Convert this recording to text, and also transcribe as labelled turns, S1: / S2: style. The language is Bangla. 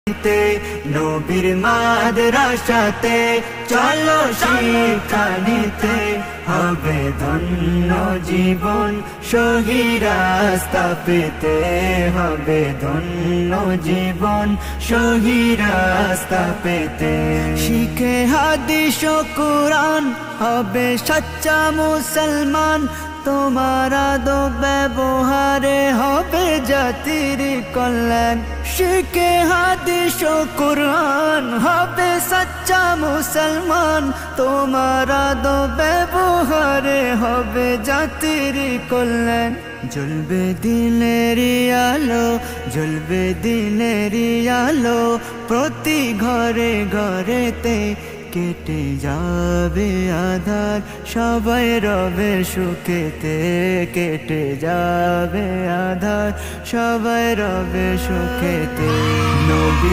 S1: নবীর মাদ্রাসাতে চলো শিক্ষা নিতে হবে ধন্য জীবন সহি রাস্তা পেতে হবে ধন্য জীবন সহি রাস্তা পেতে শিখে হাদিস ও কুরআন হবে সচ্চা মুসলমান তোমার আদব ব্যবহারে হবে জাতির কল্যাণ শিখে হাদিস ও কুরআন হবে সচ্চা মুসলমান তোমার আদব ব্যবহারে হবে জাতির কল্যাণ জ্বলবে দিনের আলো জ্বলবে দিনের আলো প্রতি ঘরে ঘরেতে কেটে যাবে আধার সবাই রবে সুখেতে কেটে যাবে আধার সবাই রবে সুখেতে নবীর